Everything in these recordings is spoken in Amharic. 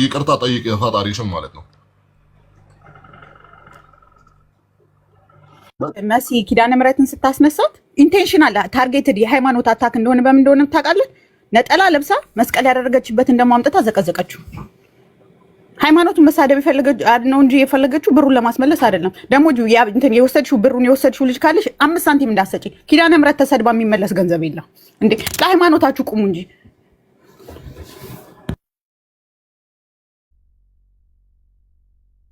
ይቅርታ ጠይቅ ፈጣሪሽን ማለት ነው። መሲ ኪዳነ ምሕረትን ስታስነሳት ኢንቴንሽናል ታርጌትድ የሃይማኖት አታክ እንደሆነ በምን እንደሆነ ታውቃለህ? ነጠላ ለብሳ መስቀል ያደረገችበትን ደግሞ አምጥታ ዘቀዘቀችው። ሃይማኖቱን መሳደብ ነው እንጂ የፈለገችው ብሩን ለማስመለስ አይደለም። ደግሞ እንትን ብሩን የወሰድሽው ልጅ ካለሽ 5 ሳንቲም እንዳሰጪ። ኪዳነ ምሕረት ተሰድባ የሚመለስ ገንዘብ የለም እንዴ! ለሃይማኖታችሁ ቁሙ እንጂ።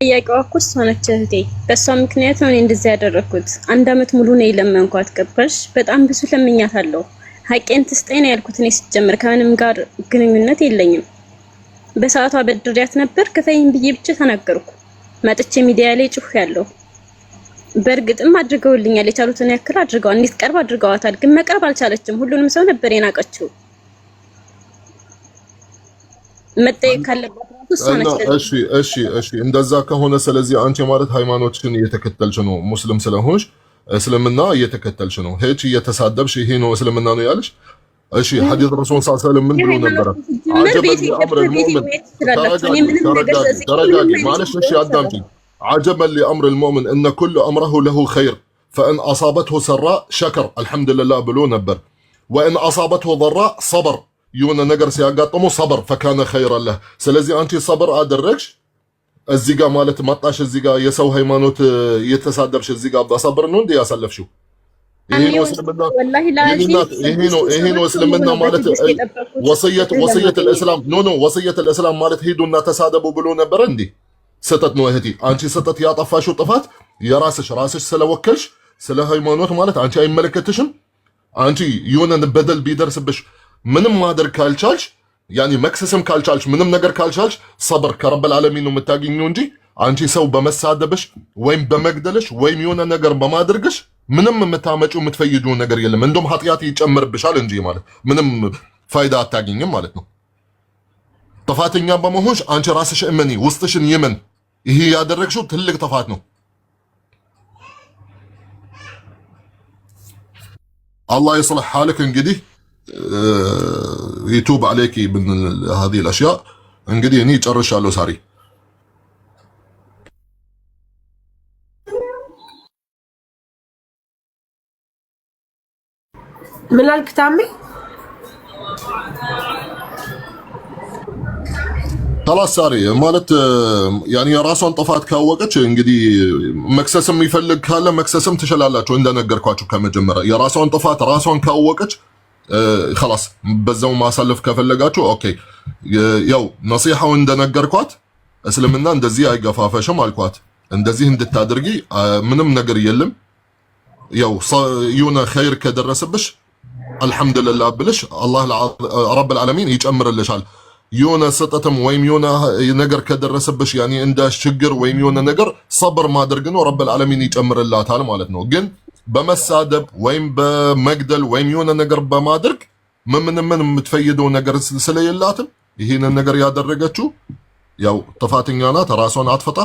ጥያቄዋ እኮ እሷ ነች እህቴ። በእሷ ምክንያት ነው እኔ እንደዚህ ያደረኩት። 1 አመት ሙሉ ነው የለመንኳት። ገባሽ? በጣም ብዙ ለምኛታለሁ። ሀቄን ትስጠኝ ነው ያልኩት። እኔ ሲጀምር ከምንም ጋር ግንኙነት የለኝም። በሰዓቷ በድሪያት ነበር። ከፈይን ብዬ ብቻ ተናገርኩ። መጥቼ ሚዲያ ላይ ጭሁ ያለው በእርግጥም አድርገውልኛል። የቻሉትን ያክል አድርገዋል። እንድትቀርብ አድርገዋታል። ግን መቅረብ አልቻለችም። ሁሉንም ሰው ነበር የናቀችው። መጠየቅ ካለባት እሷ ነች። እሺ እንደዛ ከሆነ ስለዚህ አንቺ ማለት ሃይማኖትሽን እየተከተልሽ ነው። ሙስሊም ስለሆንሽ እስልምና እየተከተልሽ ነው። ሄች እየተሳደብሽ ይሄ ነው እስልምና ነው ያለሽ። እሺ ሐዲስ ረሱል ሰለላሁ ዐለይሂ ወሰለም ምን ብሎ ነበር? ተረጋጊ ማለሽ። እሺ አዳምጪ። عجبا لأمر المؤمن إن كل أمره له خير فإن أصابته سراء شكر الحمد لله ብሎ ነበር። وإن أصابته ضراء صبر የሆነ ነገር ሲያጋጥመው صبر فكان خيرا له። ስለዚህ አንቺ صبر አደረግሽ። እዚህ ጋር ማለት መጣሽ እዚህ ጋር የሰው ሃይማኖት የተሳደብሽ እዚህ ጋር በصبر ነው እንዴ ያሳለፍሽው? ይሄ ነው እስልምና ማለት ወሰየት الاسلام ኖ ወሰየት الاسلام ማለት ሄዱና ተሳደቡ ብሎ ነበር እንዴ? ስተት ነው እህቴ። አንቺ ስተት ያጠፋሽው ጥፋት የራስሽ ስለወከልሽ ስለ ሃይማኖት ማለት አንቺ አይመለከትሽም። አንቺ የሆነ በደል ቢደርስብሽ ምንም ማድረግ ካልቻልሽ ያኒ መክሰስም ካልቻልሽ ምንም ነገር ካልቻልሽ صبر ከረበል ዓለሚን ነው የምታገኙ እንጂ አንቺ ሰው በመሳደብሽ ወይም በመግደልሽ ወይም የሆነ ነገር በማድረግሽ ምንም የምታመጪው የምትፈይጂው ነገር የለም። እንደውም ኃጢአት ይጨምርብሻል እንጂ ማለት ምንም ፋይዳ አታገኝም ማለት ነው። ጥፋተኛ በመሆንሽ አንቺ ራስሽ እመኒ፣ ውስጥሽን ይመን። ይሄ ያደረግሽው ትልቅ ጥፋት ነው። الله يصلح حالك እንግዲህ يتوب عليك من هذه الاشياء እንግዲህ እኔ ጨርሻለሁ ሳሪ። ምን አልክ ታሜ? خلاص ሳሪ ማለት ያኒ የራሷን ጥፋት ካወቀች እንግዲህ መክሰስም ይፈልግ ካለ መክሰስም ትችላላችሁ። እንደነገርኳችሁ ከመጀመሪያ የራሷን ጥፋት ራሷን ካወቀች خلاص በዛው ማሳለፍ ከፈለጋችሁ ኦኬ። ያው ነሲሐው እንደነገርኳት እስልምና እንደዚህ አይገፋፈሽም አልኳት። እንደዚህ እንድታደርጊ ምንም ነገር የለም። ያው የሆነ ኸይር ከደረሰብሽ አልሐምዱሊላህ ብለሽ አላህ ረብል ዓለሚን ይጨምርልሻል። የሆነ ስጠትም ወይም የሆነ ነገር ከደረሰብሽ ያኒ እንደ ችግር ወይም የሆነ ነገር صبر ማድረግ ነው ረብል ዓለሚን ይጨምርላታል ማለት ነው። ግን በመሳደብ ወይም በመግደል ወይም የሆነ ነገር በማድረግ ምን የምትፈይደው ነገር ስለሌላትም ይሄንን ነገር ያደረገችው ያው ጥፋተኛ ናት፣ ራሷን አጥፍታ።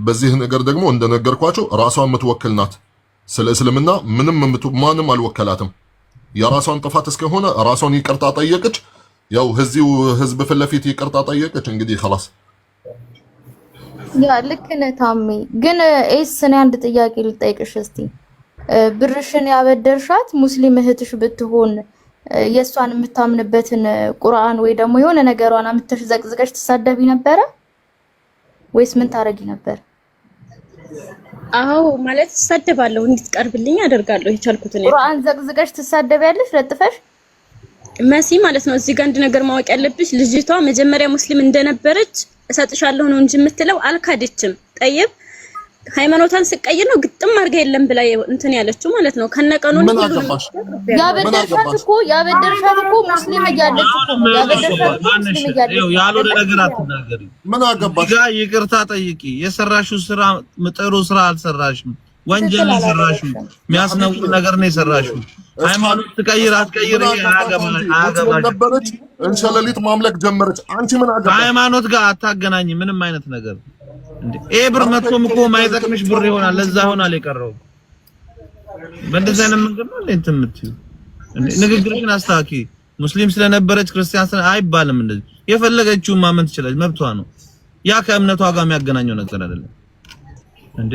በዚህ ነገር ደግሞ እንደነገርኳችሁ ራሷን የምትወክል ናት። ስለ እስልምና ማንም አልወከላትም። የራሷን ጥፋት እስከሆነ ራሷን ይቅርታ ጠየቀች። ያው ህዝብ ፊት ለፊት ይቅርታ ጠየቀች። እንግዲህ خلاص ያ ልክ ነህ ታሜ። ግን እኔ አንድ ጥያቄ ልጠይቅሽ እስቲ። ብርሽን ያበደርሻት ሙስሊም እህትሽ ብትሆን የሷን የምታምንበትን ቁርአን ወይ ደግሞ የሆነ ነገሯን አምጥተሽ ዘቅዝቀሽ ትሳደቢ ነበረ ወይስ ምን ታረጊ ነበር? አዎ ማለት ተሳደባለሁ፣ እንድትቀርብልኝ አደርጋለሁ የቻልኩትን። ቁርአን ዘቅዝቀሽ ትሳደቢያለሽ ለጥፈሽ? መሲ ማለት ነው። እዚህ ጋር አንድ ነገር ማወቅ ያለብሽ ልጅቷ መጀመሪያ ሙስሊም እንደነበረች እሰጥሻለሁ ነው እንጂ የምትለው አልካደችም። ጠይብ ሃይማኖቷን ስቀይር ነው ግጥም አድርጋ የለም ብላ እንትን ያለችው ማለት ነው። ከነቀኑ ነው ያበደርሻት እኮ ሙስሊም እያለች እኮ ያበደርሻት ሙስሊም እያለች ያልሆነ ነገር አትናገሪ። ምን አገባሽ? ይቅርታ ጠይቂ። የሰራሽው ስራ ጥሩ ስራ አልሰራሽም፣ ወንጀል የሰራሽው የሚያስነውር ነገር ነው የሰራሽው። ሃይማኖት ትቀይር አትቀይር ነበረች እንሸለሊት ማምለክ ጀመረች። አንቺ ምን አገባሽ? ሃይማኖት ጋር አታገናኝ ምንም አይነት ነገር እንዴ። ብር መጥቶም እኮ ማይጠቅምሽ ብር ይሆናል፣ ለዛ ይሆናል የቀረው። በእንደዚህ አይነት መንገድ ነው እንትን የምትይው። ንግግርሽን አስተካኪ። ሙስሊም ስለነበረች ክርስቲያን አይባልም እንደዚህ የፈለገችውን ማመን ትችላለች፣ መብቷ ነው። ያ ከእምነቷ ጋር የሚያገናኘው ነገር አይደለም እንዴ።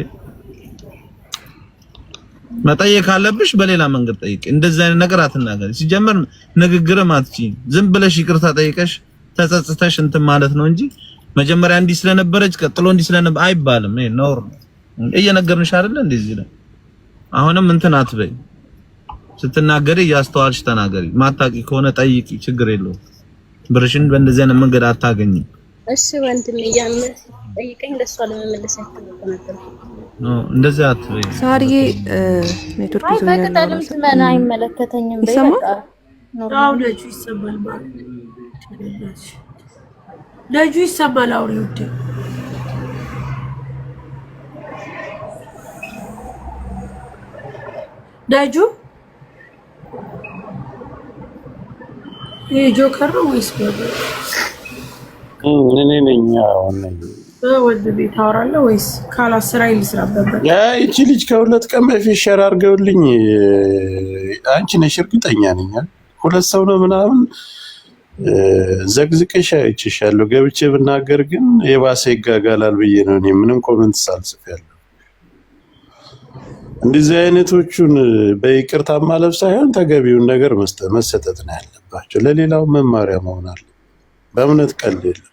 መጠየቅ ካለብሽ በሌላ መንገድ ጠይቂ። እንደዚህ አይነት ነገር አትናገሪ። ሲጀመር ንግግርም አትችይም። ዝም ብለሽ ይቅርታ ጠይቀሽ ተጸጽተሽ እንትን ማለት ነው እንጂ መጀመሪያ እንዲህ ስለነበረች ቀጥሎ እንዲህ ስለነበር አይባልም። ይሄ ነውር ነው። እየነገርንሽ አይደለ እንደዚህ ነው። አሁንም እንትን አትበይ። ስትናገሪ ያስተዋልሽ ተናገሪ። ማታቂ ከሆነ ጠይቂ፣ ችግር የለውም። ብርሽን በእንደዚህ አይነት መንገድ አታገኝም። እሺ ወንድሜ ያመን ጠይቀኝ፣ ለሷ ለመመለስ ያተነበር እንደዚህ አትበይ። ሳርዬ ኔትወርክ ይዞኛል። አይ በቅጠልም ትመና አይመለከተኝም። በቃ አው ልጁ ይሰማል ማለት ልጁ ይሰማል። አውሪ ውዴ ልጁ ጆከር ነው ወይስ በበ እኔ ነኝ? አሁን ወንድ ቤት ታወራለህ ወይስ ካላስራ ይልስራበበት? እቺ ልጅ ከሁለት ቀን በፊት ሸር አድርገውልኝ አንቺ ነሽ እርግጠኛ ነኝ ሁለት ሰው ነው ምናምን ዘግዝቀሽ አይቼሻለሁ። ገብቼ ብናገር ግን የባሰ ይጋጋላል ብዬ ነው እኔ ምንም ኮሜንት ሳልጽፍ ያለው። እንደዚህ አይነቶቹን በይቅርታ ማለፍ ሳይሆን ተገቢውን ነገር መሰጠት ነው ያለባቸው። ለሌላው መማሪያ መሆን አለ። በእምነት ቀልድ የለም።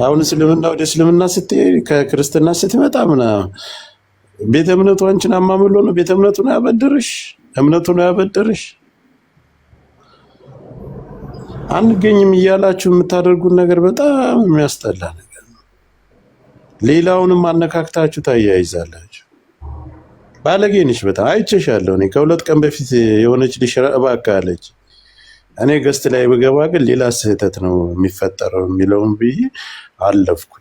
አሁን እስልምና ወደ እስልምና ስትሄድ ከክርስትና ስትመጣ ምናምን ቤተ እምነቱ አንቺን አማምሎ ነው ቤተ እምነቱ ነው ያበድርሽ፣ እምነቱ ነው ያበድርሽ። አንገኝም እያላችሁ የምታደርጉት ነገር በጣም የሚያስጠላ ነገር ነው። ሌላውንም አነካክታችሁ ታያይዛላችሁ። ባለጌ ነሽ በጣም አይቼሻለሁ። እኔ ከሁለት ቀን በፊት የሆነች ልጅ እባክህ አለች። እኔ ገስት ላይ ብገባ ግን ሌላ ስህተት ነው የሚፈጠረው የሚለውን ብዬ አለፍኩ።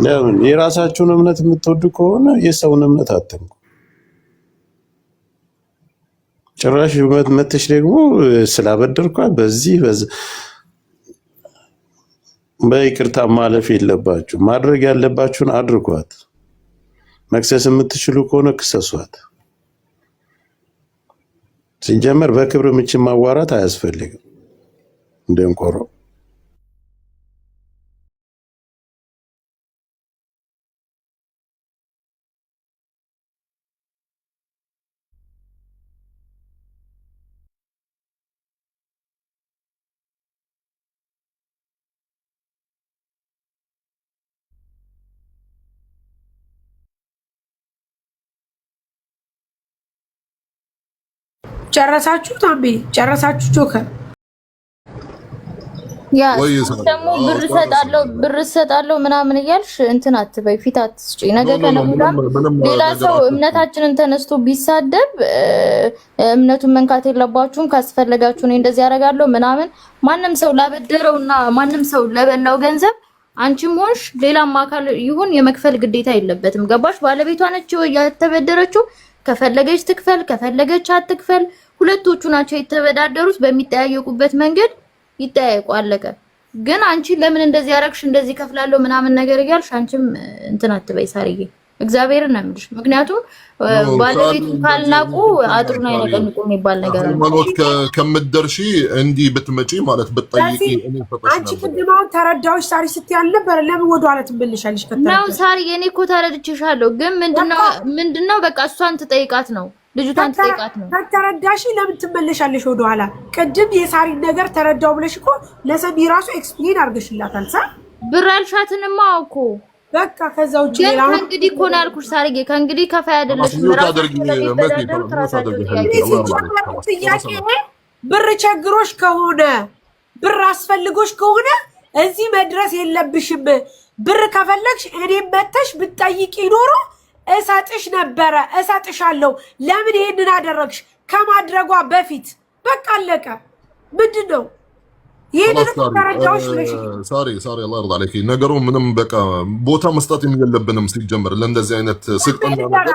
ለምን የራሳችሁን እምነት የምትወዱ ከሆነ የሰውን እምነት አትንኩ። ጭራሽ መተሽ ደግሞ ስላበደርኳት በዚህ በይቅርታ ማለፍ የለባችሁ። ማድረግ ያለባችሁን አድርጓት። መክሰስ የምትችሉ ከሆነ ክሰሷት። ሲጀመር በክብር ምችን ማዋራት አያስፈልግም። እንደንቆሮ ጨረሳችሁ? ታምቢ ጨረሳችሁ? ጆከር ያ ደግሞ ብር እሰጣለሁ ምናምን እያልሽ እንትን አትበይ፣ ፊት አትስጪ። ነገ ከነሙዳም ሌላ ሰው እምነታችንን ተነስቶ ቢሳደብ እምነቱን መንካት የለባችሁም። ካስፈለጋችሁ ነው እንደዚህ ያደርጋለሁ ምናምን። ማንም ሰው ላበደረውና ማንም ሰው ለበላው ገንዘብ አንቺም ሆንሽ ሌላም አካል ይሁን የመክፈል ግዴታ የለበትም። ገባሽ? ባለቤቷ ነች ያተበደረችው። ከፈለገች ትክፈል፣ ከፈለገች አትክፈል። ሁለቶቹ ናቸው የተበዳደሩት። በሚጠያየቁበት መንገድ ይጠያየቁ፣ አለቀ። ግን አንቺ ለምን እንደዚህ ያረግሽ እንደዚህ ከፍላለሁ ምናምን ነገር እያልሽ አንቺም እንትን አትበይ ሳርዬ፣ እግዚአብሔርን ነው የምልሽ። ምክንያቱም ባለቤቱ ካልናቁ አጥሩን አይነቀንቁ የሚባል ነገር አለ። ማለት ከምትደርሺ እንዲህ ብትመጪ ማለት ብትጠይቂ እኔ ፈቀሽ አንቺ ቅድማውን ተረዳዎች ሳሪ ስትያል ነበር። ለምን ወደ ኋላ ትመልሻለሽ? ነው ሳርዬ፣ እኔ እኮ ተረድቼሻለሁ። ግን ምንድነው በቃ እሷን ትጠይቃት ነው፣ ልጅቷን ትጠይቃት ነው። ተረዳሽ? ለምን ትመለሻለሽ ወደ ኋላ? ቅድም የሳሪን ነገር ተረዳው ብለሽ እኮ ለሰሚ ራሱ ኤክስፕሌን አድርገሽላታል። ብር አልሻትንማ እኮ በቃ ከዛ ውጭ ሌላ እንግዲህ እኮ ነው ያልኩሽ ሳርዬ። ከእንግዲህ ከፋይ አይደለሽም። ብር ቸግሮሽ ከሆነ ብር አስፈልጎሽ ከሆነ እዚህ መድረስ የለብሽም። ብር ከፈለግሽ እኔም መተሽ ብትጠይቂ ኖሮ እሰጥሽ ነበረ፣ እሰጥሻለሁ። ለምን ይሄንን አደረግሽ? ከማድረጓ በፊት በቃ አለቀ። ምንድን ነው ሳሪ አላህ ይርዳ አለኪ። ነገሩ ምንም በቃ ቦታ መስጠት የለብንም ሲጀመር ለእንደዚህ አይነት ስቅጥና ነገር።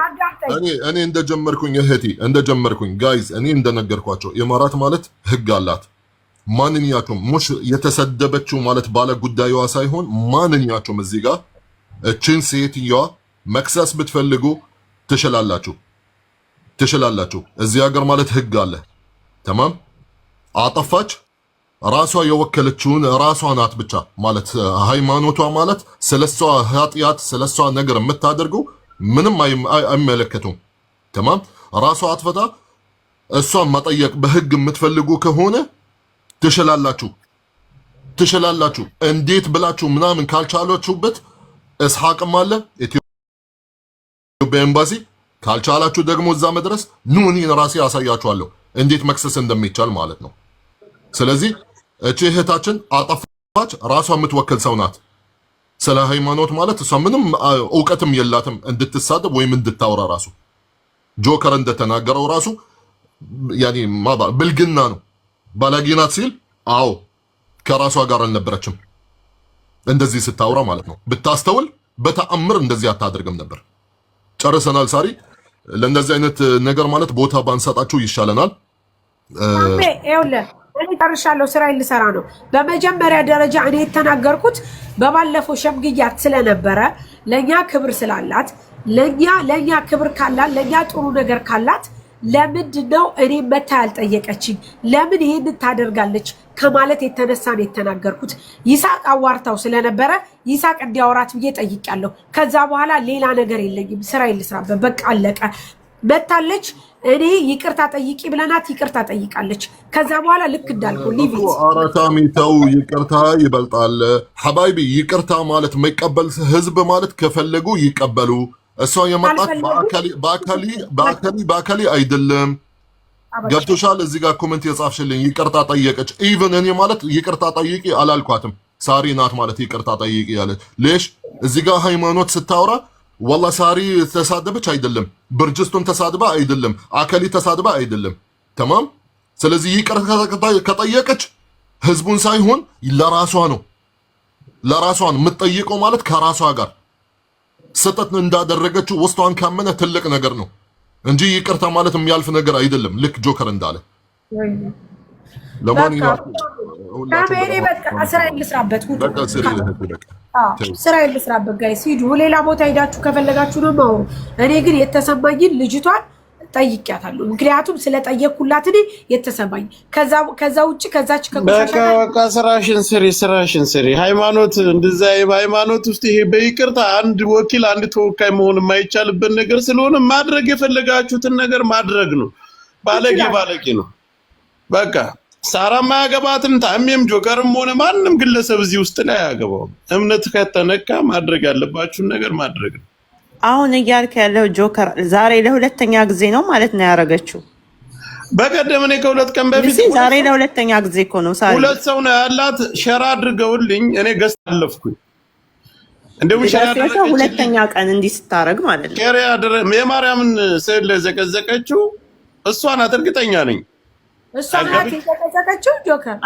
እኔ እንደጀመርኩኝ እህቴ እንደጀመርኩኝ ጋይዝ እኔ እንደነገርኳቸው ኢማራት ማለት ህግ አላት። ማንኛቸውም ሙሽ የተሰደበችው ማለት ባለ ጉዳዩዋ ሳይሆን ማንኛቸውም እዚህ ጋር እችን ሴትየዋ መክሰስ ብትፈልጉ ትችላላችሁ። ትችላላችሁ። እዚህ ሀገር ማለት ህግ አለ። ተማም አጠፋች ራሷ የወከለችውን ራሷ ናት ብቻ ማለት ሃይማኖቷ ማለት ስለሷ ኃጢአት ስለሷ ነገር የምታደርገው ምንም አይመለከቱም። ተማም ራሷ አጥፍታ እሷን መጠየቅ በህግ የምትፈልጉ ከሆነ ትችላላችሁ። እንዴት ብላችሁ ምናምን ካልቻላችሁበት እስሐቅም አለ ኢትዮጵያ ኤምባሲ። ካልቻላችሁ ደግሞ እዛ መድረስ ኑ እኔን ራሴ ያሳያችኋለሁ እንዴት መክሰስ እንደሚቻል ማለት ነው። ስለዚህ እቺ እህታችን አጠፋች ራሷ የምትወክል ሰው ናት። ስለ ሃይማኖት ማለት እሷ ምንም እውቀትም የላትም እንድትሳደብ ወይም እንድታወራ ራሱ ጆከር እንደተናገረው ራሱ ያኔ ብልግና ነው። ባለጌ ናት ሲል አዎ ከራሷ ጋር አልነበረችም እንደዚህ ስታወራ ማለት ነው። ብታስተውል በተአምር እንደዚህ አታደርግም ነበር። ጨርሰናል። ሳሪ ለእንደዚህ አይነት ነገር ማለት ቦታ ባንሰጣችሁ ይሻለናል። እኔ ጨርሻለሁ። ስራዬን ልሰራ ነው። በመጀመሪያ ደረጃ እኔ የተናገርኩት በባለፈው ሸምግያት ስለነበረ ለኛ ክብር ስላላት ለኛ ክብር ካላት ለኛ ጥሩ ነገር ካላት ለምንድን ነው እኔ መታ ያልጠየቀችኝ? ለምን ይሄን ታደርጋለች ከማለት የተነሳ ነው የተናገርኩት። ይሳቅ አዋርታው ስለነበረ ይሳቅ እንዲያወራት ብዬ ጠይቄያለሁ። ከዛ በኋላ ሌላ ነገር የለኝም። ስራዬን ልስራበት በቃ አለቀ። መታለች እኔ ይቅርታ ጠይቂ ብለናት ይቅርታ ጠይቃለች። ከዛ በኋላ ልክ እንዳልኩ ሊቪት አራታሚ ተው፣ ይቅርታ ይበልጣል ሐባይቢ። ይቅርታ ማለት የማይቀበል ህዝብ ማለት ከፈለጉ ይቀበሉ። እሷ የመጣች በአካሊ አይደለም። ገብቶሻል? እዚህ ጋር ኮሜንት የጻፍሽልኝ ይቅርታ ጠየቀች። ኢቭን እኔ ማለት ይቅርታ ጠይቂ አላልኳትም። ሳሪ ናት ማለት ይቅርታ ጠይቂ ያለች ሌሽ እዚህ ጋር ሃይማኖት ስታወራ ወላ ሳሪ ተሳደበች አይደለም፣ ብርጅስቱን ተሳድባ አይደለም፣ አከሊ ተሳድባ አይደለም። ተማም። ስለዚህ ይቅርታ ከጠየቀች ህዝቡን ሳይሆን ለራሷ ነው። ለራሷ ነው የምትጠይቀው ማለት ከራሷ ጋር ስህተት እንዳደረገችው ውስጧን ካመነ ትልቅ ነገር ነው እንጂ ይቅርታ ማለት የሚያልፍ ነገር አይደለም። ልክ ጆከር እንዳለ ስራዬን ልስራበት ጋይስ ሂዱ። ሌላ ቦታ ሄዳችሁ ከፈለጋችሁ ነው ማውሩ። እኔ ግን የተሰማኝን ልጅቷን ጠይቂያታለሁ። ምክንያቱም ስለጠየቅኩላት እኔ የተሰማኝ ከዛ ውጭ ከዛች በቃ ስራሽን ስሪ። ሃይማኖት እንደዛ ሃይማኖት ውስጥ ይሄ በይቅርታ አንድ ወኪል አንድ ተወካይ መሆን የማይቻልበት ነገር ስለሆነ ማድረግ የፈለጋችሁትን ነገር ማድረግ ነው። ባለጌ ነው በቃ። ሳራም አያገባትም፣ ታሜም ጆከርም ሆነ ማንም ግለሰብ እዚህ ውስጥ ላይ አያገባውም። እምነት ከተነካ ማድረግ ያለባችሁን ነገር ማድረግ ነው። አሁን እያልክ ያለው ጆከር ዛሬ ለሁለተኛ ጊዜ ነው ማለት ነው ያደረገችው። በቀደም እኔ ከሁለት ቀን በፊት ዛሬ ለሁለተኛ ጊዜ እኮ ነው። ሳሪ ሁለት ሰው ነው ያላት ሸራ አድርገውልኝ እኔ ገስ አለፍኩኝ። እንደውም ሸራ አድርገው ሁለተኛ ቀን እንዲህ ስታረግ ማለት ነው። ሸራ የማርያምን ስዕል ለዘቀዘቀችው እሷ ናት፣ እርግጠኛ ነኝ። እሷ ናት የዘቀዘቀችው ጆከር